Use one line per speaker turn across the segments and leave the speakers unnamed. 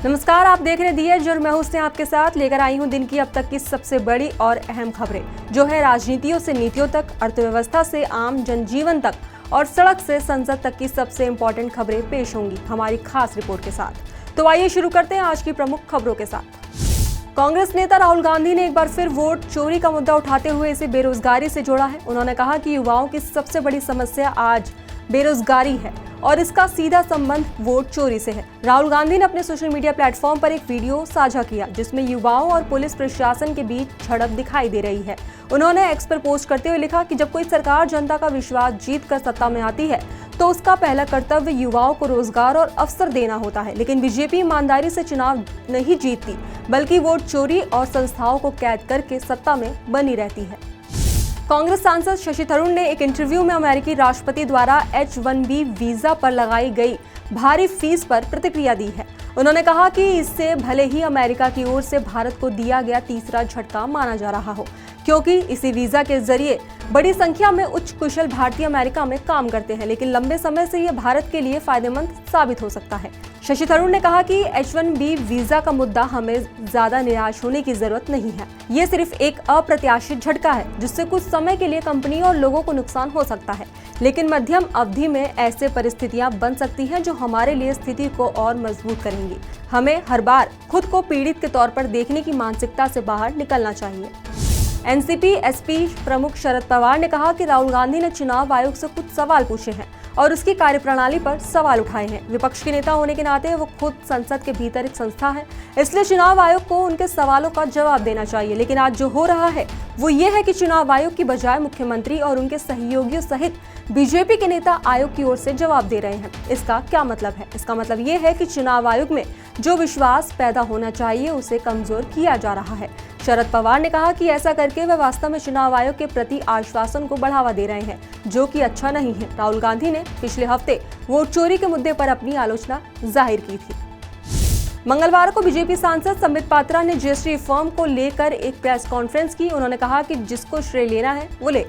नमस्कार, आप देख रहे हैं दी एज और मैं हुस्ने आपके साथ लेकर आई हूं दिन की अब तक की सबसे बड़ी और अहम खबरें, जो है राजनीतियों से नीतियों तक, अर्थव्यवस्था से आम जनजीवन तक और सड़क से संसद तक की सबसे इंपॉर्टेंट खबरें पेश होंगी हमारी खास रिपोर्ट के साथ। तो आइए शुरू करते हैं आज की प्रमुख खबरों के साथ। कांग्रेस नेता राहुल गांधी ने एक बार फिर वोट चोरी का मुद्दा उठाते हुए इसे बेरोजगारी से जोड़ा है। उन्होंने कहा कि युवाओं की सबसे बड़ी समस्या आज बेरोजगारी है और इसका सीधा संबंध वोट चोरी से है। राहुल गांधी ने अपने सोशल मीडिया प्लेटफॉर्म पर एक वीडियो साझा किया जिसमें युवाओं और पुलिस प्रशासन के बीच झड़प दिखाई दे रही है। उन्होंने एक्स पर पोस्ट करते हुए लिखा कि जब कोई सरकार जनता का विश्वास जीत कर सत्ता में आती है तो उसका पहला कर्तव्य युवाओं को रोजगार और अवसर देना होता है, लेकिन बीजेपी ईमानदारी से चुनाव नहीं जीतती बल्कि वोट चोरी और संस्थाओं को कैद करके सत्ता में बनी रहती है। कांग्रेस सांसद शशि थरूर ने एक इंटरव्यू में अमेरिकी राष्ट्रपति द्वारा H-1B वीजा पर लगाई गई भारी फीस पर प्रतिक्रिया दी है। उन्होंने कहा कि इससे भले ही अमेरिका की ओर से भारत को दिया गया तीसरा झटका माना जा रहा हो, क्योंकि इसी वीजा के जरिए बड़ी संख्या में उच्च कुशल भारतीय अमेरिका में काम करते हैं, लेकिन लंबे समय से यह भारत के लिए फायदेमंद साबित हो सकता है। शशि थरूर ने कहा कि H-1B वीजा का मुद्दा हमें ज्यादा निराश होने की जरूरत नहीं है। ये सिर्फ एक अप्रत्याशित झटका है जिससे कुछ समय के लिए कंपनी और लोगों को नुकसान हो सकता है, लेकिन मध्यम अवधि में ऐसे परिस्थितियां बन सकती हैं जो हमारे लिए स्थिति को और मजबूत करेंगी। हमें हर बार खुद को पीड़ित के तौर पर देखने की मानसिकता से बाहर निकलना चाहिए। एनसीपी एसपी प्रमुख शरद पवार ने कहा कि राहुल गांधी ने चुनाव आयोग से कुछ सवाल पूछे हैं और उसकी कार्यप्रणाली पर सवाल उठाए हैं। विपक्ष के नेता होने के नाते वो खुद संसद के भीतर एक संस्था है, इसलिए चुनाव आयोग को उनके सवालों का जवाब देना चाहिए। लेकिन आज जो हो रहा है वो ये है कि चुनाव आयोग की बजाय मुख्यमंत्री और उनके सहयोगियों सहित बीजेपी के नेता आयोग की ओर से जवाब दे रहे हैं। इसका क्या मतलब है? इसका मतलब ये है कि चुनाव आयोग में जो विश्वास पैदा होना चाहिए उसे कमजोर किया जा रहा है। शरद पवार ने कहा कि ऐसा करके वे वास्तव में चुनाव आयोग के प्रति आश्वासन को बढ़ावा दे रहे हैं, जो कि अच्छा नहीं है। राहुल गांधी ने पिछले हफ्ते वोट चोरी के मुद्दे पर अपनी आलोचना जाहिर की थी। मंगलवार को बीजेपी सांसद संबित पात्रा ने जीएसटी रिफॉर्म को लेकर एक प्रेस कॉन्फ्रेंस की। उन्होंने कहा कि जिसको श्रेय लेना है वो ले।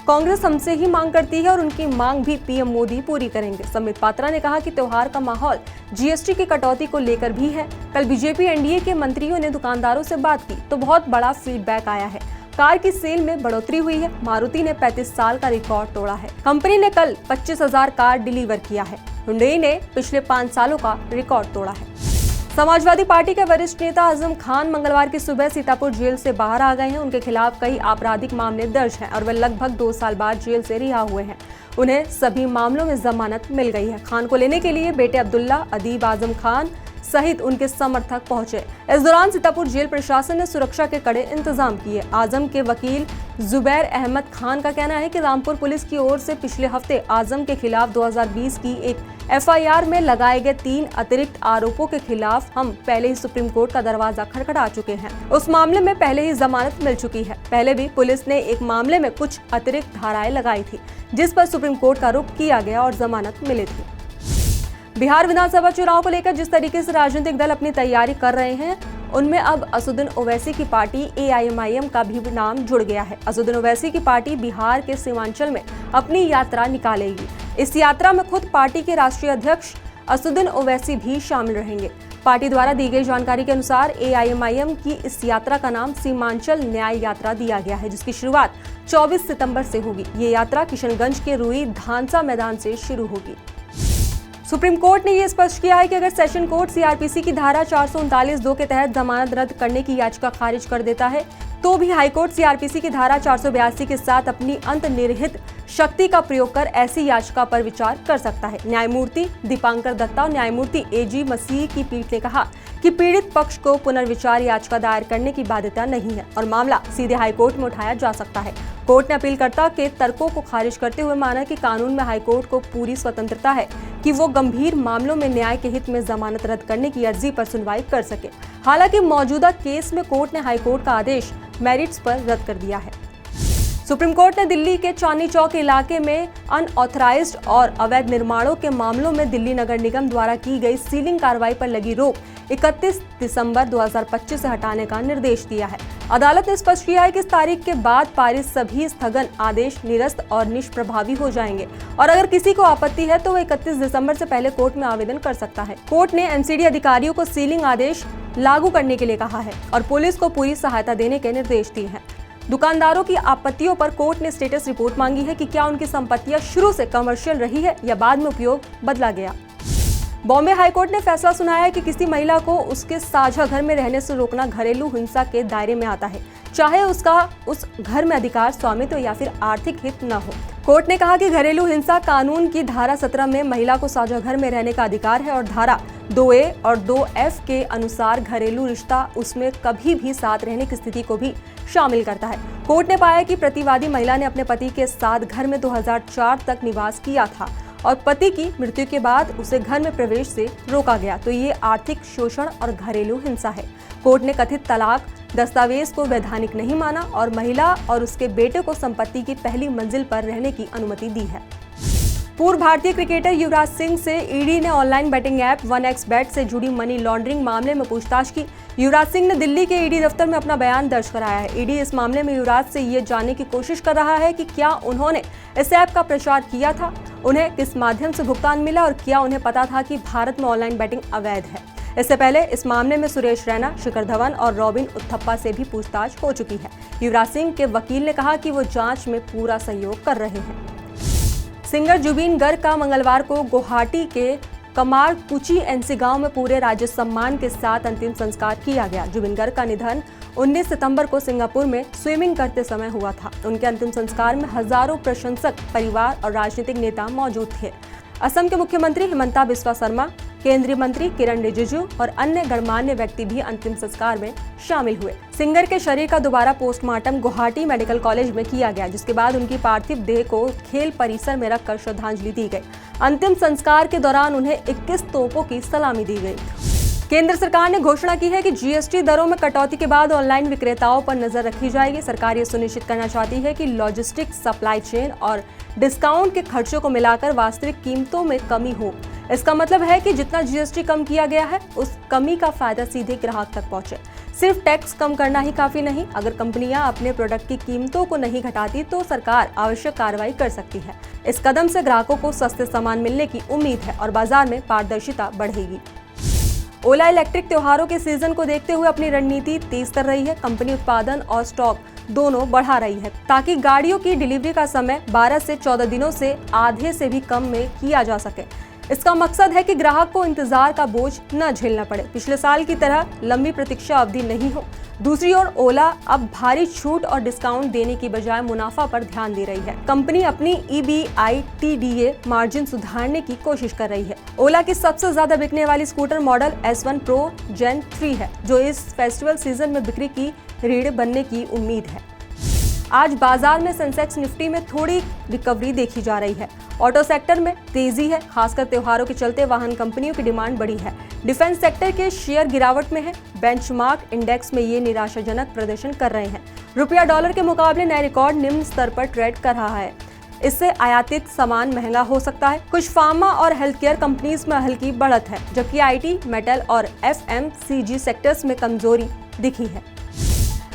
कांग्रेस हमसे ही मांग करती है और उनकी मांग भी पीएम मोदी पूरी करेंगे। संबित पात्रा ने कहा कि त्योहार का माहौल जीएसटी की कटौती को लेकर भी है। कल बीजेपी एनडीए के मंत्रियों ने दुकानदारों से बात की तो बहुत बड़ा फीडबैक आया है। कार की सेल में बढ़ोतरी हुई है। मारुति ने 35 साल का रिकॉर्ड तोड़ा है। कंपनी ने कल 25,000 कार डिलीवर किया है। हुंडई ने पिछले 5 सालों का रिकॉर्ड तोड़ा है। समाजवादी पार्टी के वरिष्ठ नेता आजम खान मंगलवार की सुबह सीतापुर जेल से बाहर आ गए हैं। उनके खिलाफ कई आपराधिक मामले दर्ज हैं और वे लगभग 2 साल बाद जेल से रिहा हुए हैं। उन्हें सभी मामलों में जमानत मिल गई है। खान को लेने के लिए बेटे अब्दुल्ला अदीब आजम खान सहित उनके समर्थक पहुंचे। इस दौरान सीतापुर जेल प्रशासन ने सुरक्षा के कड़े इंतजाम किए। आजम के वकील जुबैर अहमद खान का कहना है कि रामपुर पुलिस की ओर से पिछले हफ्ते आजम के खिलाफ 2020 की एक एफआईआर में लगाए गए 3 अतिरिक्त आरोपों के खिलाफ हम पहले ही सुप्रीम कोर्ट का दरवाजा खटखटा चुके हैं। उस मामले में पहले ही जमानत मिल चुकी है। पहले भी पुलिस ने एक मामले में कुछ अतिरिक्त धाराएं लगाई थी जिस पर सुप्रीम कोर्ट का रुख किया गया और जमानत मिली थी। बिहार विधानसभा चुनाव को लेकर जिस तरीके से राजनीतिक दल अपनी तैयारी कर रहे हैं उनमें अब असदुद्दीन ओवैसी की पार्टी AIMIM का भी नाम जुड़ गया है। असदुद्दीन ओवैसी की पार्टी बिहार के सीमांचल में अपनी यात्रा निकालेगी। इस यात्रा में खुद पार्टी के राष्ट्रीय अध्यक्ष असदुद्दीन ओवैसी भी शामिल रहेंगे। पार्टी द्वारा दी गई जानकारी के अनुसार AIMIM की इस यात्रा का नाम सीमांचल न्याय यात्रा दिया गया है, जिसकी शुरुआत 24 सितंबर से होगी। ये यात्रा किशनगंज के रुई धानसा मैदान से शुरू होगी। सुप्रीम कोर्ट ने यह स्पष्ट किया है कि अगर सेशन कोर्ट CRPC की धारा 439(2) के तहत जमानत रद्द करने की याचिका खारिज कर देता है तो भी हाईकोर्ट CRPC की धारा 482 के साथ अपनी अंतर्निहित शक्ति का प्रयोग कर ऐसी याचिका पर विचार कर सकता है। न्यायमूर्ति दीपांकर दत्ता और न्यायमूर्ति AG मसीह की पीठ ने कहा कि पीड़ित पक्ष को पुनर्विचार याचिका दायर करने की बाध्यता नहीं है और मामला सीधे हाईकोर्ट में उठाया जा सकता है। कोर्ट ने अपीलकर्ता के तर्कों को खारिज करते हुए माना कि कानून में हाईकोर्ट को पूरी स्वतंत्रता है कि वो गंभीर मामलों में न्याय के हित में जमानत रद्द करने की अर्जी पर सुनवाई कर सके। हालांकि मौजूदा केस में कोर्ट ने हाईकोर्ट का आदेश मेरिट्स पर रद्द कर दिया है। सुप्रीम कोर्ट ने दिल्ली के चांदनी चौक इलाके में अनऑथराइज्ड और अवैध निर्माणों के मामलों में दिल्ली नगर निगम द्वारा की गई सीलिंग कार्रवाई पर लगी रोक 31 दिसंबर 2025 से हटाने का निर्देश दिया है। अदालत ने स्पष्ट किया है कि इस तारीख के बाद पारित सभी स्थगन आदेश निरस्त और निष्प्रभावी हो जाएंगे और अगर किसी को आपत्ति है तो वह 31 दिसंबर से पहले कोर्ट में आवेदन कर सकता है। कोर्ट ने एमसीडी अधिकारियों को सीलिंग आदेश लागू करने के लिए कहा है और पुलिस को पूरी सहायता देने के निर्देश दिए हैं। दुकानदारों की आपत्तियों पर कोर्ट ने स्टेटस रिपोर्ट मांगी है कि क्या उनकी संपत्तियां शुरू से कमर्शियल रही है या बाद में उपयोग बदला गया। बॉम्बे हाईकोर्ट ने फैसला सुनाया है कि किसी महिला को उसके साझा घर में रहने से रोकना घरेलू हिंसा के दायरे में आता है, चाहे उसका उस घर में अधिकार, स्वामित्व या फिर आर्थिक हित न हो। कोर्ट ने कहा कि घरेलू हिंसा कानून की धारा 17 में महिला को साझा घर में रहने का अधिकार है और धारा 2A और 2F के अनुसार घरेलू रिश्ता उसमें कभी भी साथ रहने की स्थिति को भी शामिल करता है। कोर्ट ने पाया कि प्रतिवादी महिला ने अपने पति के साथ घर में 2004 तक निवास किया था और पति की मृत्यु के बाद उसे घर में प्रवेश से रोका गया, तो ये आर्थिक शोषण और घरेलू हिंसा है। कोर्ट ने कथित तलाक दस्तावेज को वैधानिक नहीं माना और महिला और उसके बेटे को संपत्ति की पहली मंजिल पर रहने की अनुमति दी है। पूर्व भारतीय क्रिकेटर युवराज सिंह से ईडी ने ऑनलाइन बैटिंग ऐप 1xBet से जुड़ी मनी लॉन्ड्रिंग मामले में पूछताछ की। युवराज सिंह ने दिल्ली के ईडी दफ्तर में अपना बयान दर्ज कराया है। ईडी इस मामले में युवराज से ये जानने की कोशिश कर रहा है कि क्या उन्होंने इस ऐप का प्रचार किया था, उन्हें किस माध्यम से भुगतान मिला और क्या उन्हें पता था कि भारत में ऑनलाइन बैटिंग अवैध है। इससे पहले इस मामले में सुरेश रैना, शिखर धवन और रॉबिन उथप्पा से भी पूछताछ हो चुकी है। युवराज सिंह के वकील ने कहा कि वो जांच में पूरा सहयोग कर रहे हैं। सिंगर जुबिन गर्ग का मंगलवार को गुवाहाटी के कमारकुची एनसी गांव में पूरे राज्य सम्मान के साथ अंतिम संस्कार किया गया। जुबिन गर्ग का निधन 19 सितंबर को सिंगापुर में स्विमिंग करते समय हुआ था। उनके अंतिम संस्कार में हजारों प्रशंसक, परिवार और राजनीतिक नेता मौजूद थे। असम के मुख्यमंत्री हिमंता बिस्वा शर्मा, केंद्रीय मंत्री किरण रिजिजू और अन्य गणमान्य व्यक्ति भी अंतिम संस्कार में शामिल हुए। सिंगर के शरीर का दोबारा पोस्टमार्टम गुवाहाटी मेडिकल कॉलेज में किया गया, जिसके बाद उनकी पार्थिव देह को खेल परिसर में रखकर श्रद्धांजलि दी गई। अंतिम संस्कार के दौरान उन्हें 21 तोपों की सलामी दी गई। केंद्र सरकार ने घोषणा की है कि जीएसटी दरों में कटौती के बाद ऑनलाइन विक्रेताओं पर नजर रखी जाएगी। सरकार ये सुनिश्चित करना चाहती है कि लॉजिस्टिक्स, सप्लाई चेन और डिस्काउंट के खर्चों को मिलाकर वास्तविक कीमतों में कमी हो। इसका मतलब है कि जितना जीएसटी कम किया गया है, उस कमी का फायदा सीधे ग्राहक तक पहुंचे। सिर्फ टैक्स कम करना ही काफी नहीं, अगर कंपनियां अपने प्रोडक्ट की कीमतों को नहीं घटाती तो सरकार आवश्यक कार्रवाई कर सकती है। इस कदम से ग्राहकों को सस्ते सामान मिलने की उम्मीद है और बाजार में पारदर्शिता बढ़ेगी। ओला इलेक्ट्रिक त्योहारों के सीजन को देखते हुए अपनी रणनीति तेज कर रही है। कंपनी उत्पादन और स्टॉक दोनों बढ़ा रही है ताकि गाड़ियों की डिलीवरी का समय 12 से 14 दिनों से आधे से भी कम में किया जा सके। इसका मकसद है कि ग्राहक को इंतजार का बोझ न झेलना पड़े, पिछले साल की तरह लंबी प्रतीक्षा अवधि नहीं हो। दूसरी ओर ओला अब भारी छूट और डिस्काउंट देने की बजाय मुनाफा पर ध्यान दे रही है। कंपनी अपनी EBITDA मार्जिन सुधारने की कोशिश कर रही है। ओला की सबसे ज्यादा बिकने वाली scooter model S1 Pro Gen 3 है, जो इस फेस्टिवल सीजन में बिक्री की रीढ़ बनने की उम्मीद है। आज बाजार में सेंसेक्स निफ्टी में थोड़ी रिकवरी देखी जा रही है। ऑटो सेक्टर में तेजी है, खासकर त्योहारों के चलते वाहन कंपनियों की डिमांड बढ़ी है। डिफेंस सेक्टर के शेयर गिरावट में है। बेंचमार्क इंडेक्स में ये निराशाजनक प्रदर्शन कर रहे हैं। रुपया डॉलर के मुकाबले नए रिकॉर्ड निम्न स्तर पर ट्रेड कर रहा है। इससे आयातित सामान महंगा हो सकता है। कुछ फार्मा और हेल्थ केयर कंपनीज में हल्की बढ़त है, जबकि IT, मेटल और FMCG सेक्टर्स में कमजोरी दिखी है।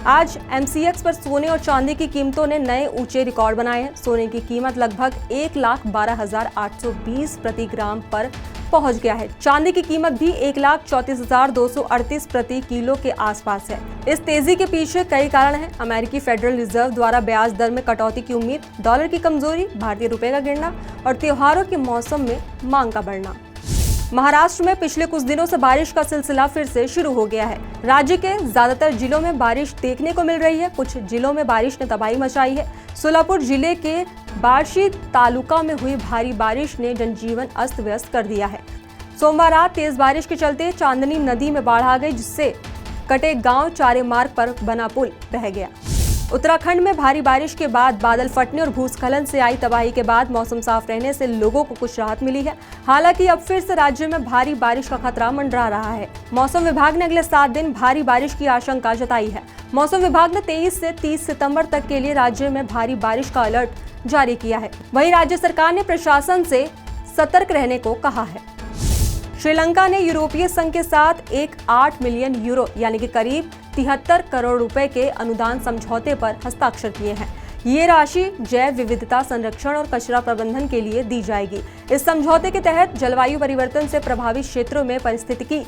आज MCX पर सोने और चांदी की कीमतों ने नए ऊंचे रिकॉर्ड बनाए हैं। सोने की कीमत लगभग 1,12,820 प्रति ग्राम पर पहुंच गया है। चांदी की कीमत भी 1,34,238 प्रति किलो के आसपास है। इस तेजी के पीछे कई कारण हैं। अमेरिकी फेडरल रिजर्व द्वारा ब्याज दर में कटौती की उम्मीद, डॉलर की कमजोरी, भारतीय रुपए का गिरना और त्योहारों के मौसम में मांग का बढ़ना। महाराष्ट्र में पिछले कुछ दिनों से बारिश का सिलसिला फिर से शुरू हो गया है। राज्य के ज्यादातर जिलों में बारिश देखने को मिल रही है। कुछ जिलों में बारिश ने तबाही मचाई है। सोलापुर जिले के बार्शी तालुका में हुई भारी बारिश ने जनजीवन अस्त व्यस्त कर दिया है। सोमवार रात तेज बारिश के चलते चांदनी नदी में बाढ़ आ गई, जिससे कटे गांव चारे मार्ग पर बना पुल बह गया। उत्तराखंड में भारी बारिश के बाद बादल फटने और भूस्खलन से आई तबाही के बाद मौसम साफ रहने से लोगों को कुछ राहत मिली है। हालांकि अब फिर से राज्य में भारी बारिश का खतरा मंडरा रहा है। मौसम विभाग ने अगले 7 दिन भारी बारिश की आशंका जताई है। मौसम विभाग ने 23 से 30 सितंबर तक के लिए राज्य में भारी बारिश का अलर्ट जारी किया है। वहीं राज्य सरकार ने प्रशासन से सतर्क रहने को कहा है। श्रीलंका ने यूरोपीय संघ के साथ एक 8 मिलियन यूरो यानी कि करीब 73 करोड़ रुपए के अनुदान समझौते पर हस्ताक्षर किए हैं। ये राशि जैव विविधता संरक्षण और कचरा प्रबंधन के लिए दी जाएगी। इस समझौते के तहत जलवायु परिवर्तन से प्रभावित क्षेत्रों में पारिस्थितिकी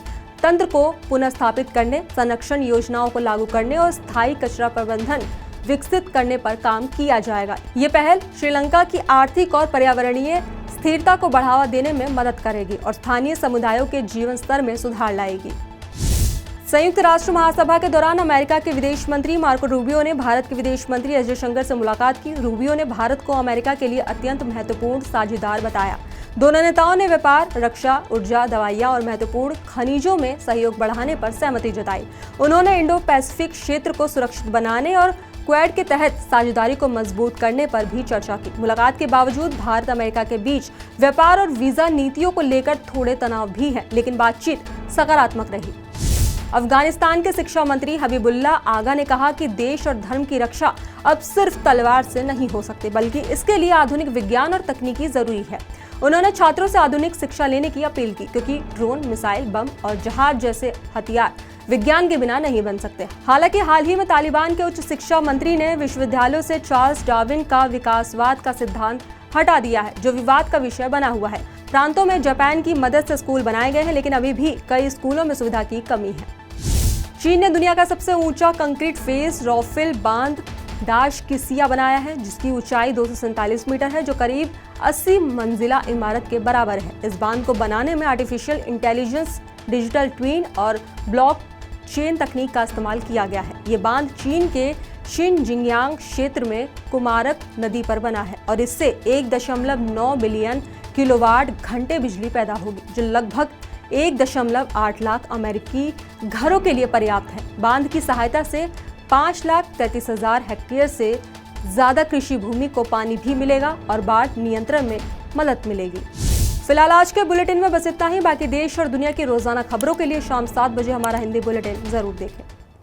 तंत्र को पुनः स्थापित करने, संरक्षण योजनाओं को लागू करने और स्थायी कचरा प्रबंधन विकसित करने पर काम किया जाएगा। ये पहल श्रीलंका की आर्थिक और पर्यावरणीय स्थिरता को बढ़ावा देने में मदद करेगी और स्थानीय समुदायों के जीवन स्तर में सुधार लाएगी। संयुक्त राष्ट्र महासभा के दौरान अमेरिका के विदेश मंत्री मार्को रूबियो ने भारत के विदेश मंत्री एस जयशंकर से मुलाकात की। रूबियो ने भारत को अमेरिका के लिए अत्यंत महत्वपूर्ण साझेदार बताया। दोनों नेताओं ने व्यापार, रक्षा, ऊर्जा, दवाइयां और महत्वपूर्ण खनिजों में सहयोग बढ़ाने पर सहमति जताई। उन्होंने इंडो पैसिफिक क्षेत्र को सुरक्षित बनाने और क्वेड के तहत साझेदारी को मजबूत करने पर भी चर्चा की। मुलाकात के बावजूद भारत अमेरिका के बीच व्यापार और वीजा नीतियों को लेकर थोड़े तनाव भी है, लेकिन बातचीत सकारात्मक रही। अफगानिस्तान के शिक्षा मंत्री हबीबुल्लाह आगा ने कहा कि देश और धर्म की रक्षा अब सिर्फ तलवार से नहीं हो सकती, बल्कि इसके लिए आधुनिक विज्ञान और तकनीकी जरूरी है। उन्होंने छात्रों से आधुनिक शिक्षा लेने की अपील की, क्योंकि ड्रोन, मिसाइल, बम और जहाज जैसे हथियार विज्ञान के बिना नहीं बन सकते। हालांकि हाल ही में तालिबान के उच्च शिक्षा मंत्री ने विश्वविद्यालयों से चार्ल्स डार्विन का विकासवाद का सिद्धांत हटा दिया है, जो विवाद का विषय बना हुआ है। प्रांतों में जापान की मदद से स्कूल बनाए गए हैं, लेकिन अभी भी कई स्कूलों में सुविधा की कमी है। चीन ने दुनिया का सबसे ऊंचा कंक्रीट फेस रॉफेल बांध दाश किसिया बनाया है, जिसकी ऊंचाई 247 मीटर है, जो करीब 80 मंजिला इमारत के बराबर है। इस बांध को बनाने में आर्टिफिशियल इंटेलिजेंस, डिजिटल ट्विन और ब्लॉक चेन तकनीक का इस्तेमाल किया गया है। ये बांध चीन के शिनजियांग क्षेत्र में कुमारक नदी पर बना है और इससे 1.9 बिलियन किलोवाट घंटे बिजली पैदा होगी, जो लगभग 1.8 लाख अमेरिकी घरों के लिए पर्याप्त है। बांध की सहायता से 5,33,000 हेक्टेयर से ज्यादा कृषि भूमि को पानी भी मिलेगा और बाढ़ नियंत्रण में मदद मिलेगी। फिलहाल आज के बुलेटिन में बस इतना ही। बाकी देश और दुनिया की रोजाना खबरों के लिए शाम 7 बजे हमारा हिंदी बुलेटिन जरूर देखें।